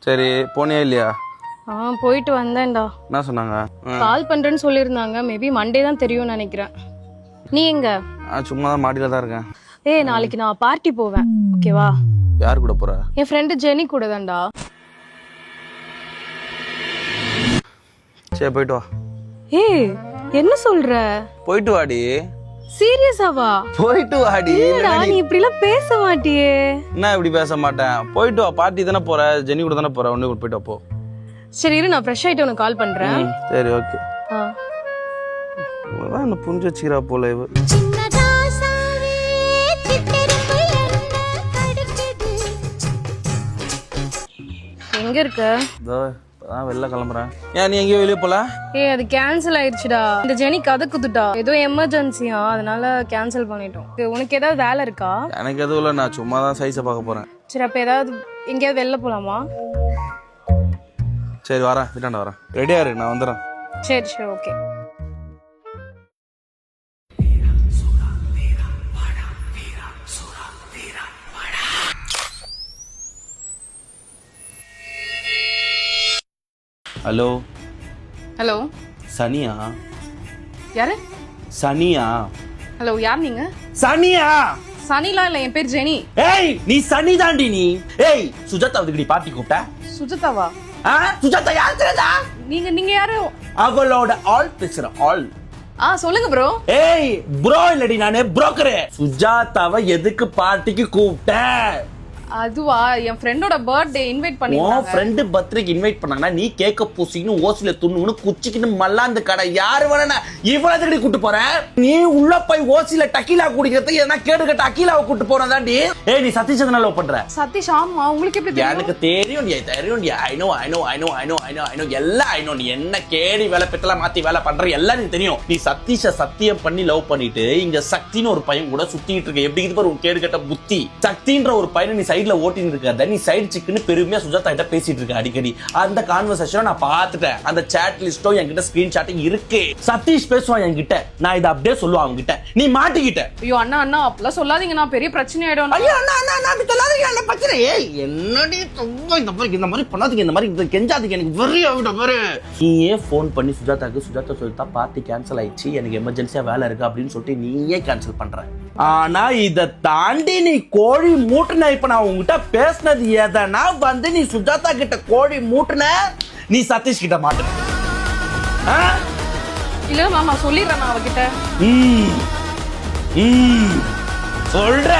சரி போனியா இல்லையா? போயிட்டு வந்தேன்டா. என்ன சொன்னாங்க? கால் பண்றேன்னு சொல்லியிருந்தாங்க. மேபி மண்டே தான் தெரியும்னு நினைக்கிறேன். நீ எங்க? சும்மா தான் மாடியில் தான் இருக்கேன். நாளைக்கு நான் பார்ட்டி போவேன், ஓகேவா? யார் கூட போற? என் ஃப்ரெண்டு ஜெனி கூட தான்டா. சரி போயிட்டு வா. என்ன சொல்ற? போயிட்டு வாடி. சீரியஸாவா? போயிட்டு வாடி. நீ இப்படி எல்லாம் பேச மாட்டியே. என்ன இப்படி பேச மாட்டேன்? போயிட்டு வா. பார்ட்டி தானே போற, ஜெனி கூட தானே போற, ஒண்ணு கூட போயிட்டு வா போ. சரி இரு, நான் ஃப்ரெஷ் ஆயிட்டு உனக்கு கால் பண்றேன். சரி ஓகே. என்ன புரிஞ்சு வச்சுக்கிறா போல இவ. எங்க இருக்க? வெளில கிளம்புறேன். ஏன் நீ எங்கேயோ வெளியே போல? அது கேன்சல் ஆயிடுச்சுடா. இந்த ஜெனி கதை குத்துட்டா. ஏதோ எமர்ஜென்சியா, அதனால கேன்சல் பண்ணிட்டோம். உனக்கு ஏதாவது வேலை இருக்கா? எனக்கு எதுவும் இல்லை, நான் சும்மா தான் சைஸை பார்க்க போறேன். சரி அப்ப ஏதாவது எங்கேயாவது வெளில போலாமா? சரி வரேன், வீட்டாண்ட வரேன். ரெடியா இரு, நான் வந்துடுறேன். சரி சரி ஓகே. ஹலோ. ஹலோ சனியா? யாரு? சனியா? ஹலோ யார் நீங்க? சனியா? சனிலாம் இல்ல, என் பேர் ஜெனி. ஏய் நீ சனி தாண்டி நீ. ஏய் சுஜாதா வந்துடி பார்ட்டி கூப்பிட்ட. சுஜாதாவா? சுஜாதா யார் தெரியுதா? நீங்க யாரு? அவளோட ஆல் பேசுற ஆல். சொல்லுங்க ப்ரோ. ஏய் ப்ரோ இல்லடி, நானே புரோக்கர். சுஜாதாவை எதுக்கு பார்ட்டிக்கு கூப்பிட்ட? அதுவா, என் ஃப்ரெண்டோட பர்த்டே இன்வைட் பண்ணிருக்காங்க. உன் ஃப்ரெண்ட் பர்த்டேக்கு இன்வைட் பண்ணாங்கன்னா நீ கேக்க பூசிக்கின்னு ஓசில துண்ணுன்னு குச்சிக்கின்னு மல்லாந்து கடை யாரு வேணா இவ்வளவு கூட்டு போற? நீ உள்ள போய் ஓசில டக்கீலா குடிக்கிறது எதனா கேடு கட்ட அக்கீலாவை கூட்டு போறதாண்டி. ஏய் நீ சதீஷ் லவ் பண்ற? சதீஷ்? ஆமா. உங்களுக்கு எப்படி தெரியும்? எனக்கு தெரியும். ஐ நோ எல்லாம் ஐ நோ. நீ என்ன கேடி வேலை பெத்தலாம் மாத்தி வேலை பண்ற எல்லாம் எனக்கு தெரியும். நீ சதீஷ சத்தியம் பண்ணி லவ் பண்ணிட்டு இங்க சக்தின்னு ஒரு பையன் கூட சுத்திட்டு இருக்க. எப்படி இது பாரு உன் கேடு கட்ட புத்தி. சக்தின்ற ஒரு பையனை நீ சைடுல ஓட்டிட்டு இருக்காத. நீ சைடு சிக்குன்னு பெருமையா சுஜாதா கிட்ட பேசிட்டு இருக்க அடிக்கடி. அந்த கான்வர்சேஷனை நான் பார்த்துட்டேன். அந்த சாட் லிஸ்டோ என்கிட்ட ஸ்கிரீன்ஷாட் இருக்கு. சதீஷ் பேசுவான் என்கிட்ட, நான் இதை அப்படியே சொல்லுவான் அவங்க கிட்ட. நீ மாட்டிக்கிட்ட. ஐயோ அண்ணா அண்ணா அப்பலாம் சொல்லாதீங்க, நான் பெரிய பிரச்சனை ஆயிடும். ஐயோ அண்ணா அண்ணா அப்படி சொல்லாதீங்க, என்ன பிரச்சனை? ஏய் என்னடி இந்த மாதிரி பண்ணாதீங்க, இந்த மாதிரி கெஞ்சாதீங்க, எனக்கு வெறி ஆகிட்ட பாரு. நீயே ஃபோன் பண்ணி சுஜாதாக்கு சுஜாதா சொல்லிட்டா பார்ட்டி கேன்சல் ஆயிடுச்சு, எனக்கு எமர்ஜென்சியா வேலை இருக்கு அப்படின்னு சொல்லிட்டு நீயே கேன்சல் பண்ற. ஆனா இதை தாண்டி நீ கோழி மூட்டுன. இப்ப நான் உங்ககிட்ட பேசினது எதனா வந்து நீ சுஜாதா கிட்ட கோழி மூட்டுன, நீ சதீஷ் கிட்ட மாட்டுன. இல்ல மாமா சொல்லிடுறேன் நான் அவகிட்ட. சொல்ற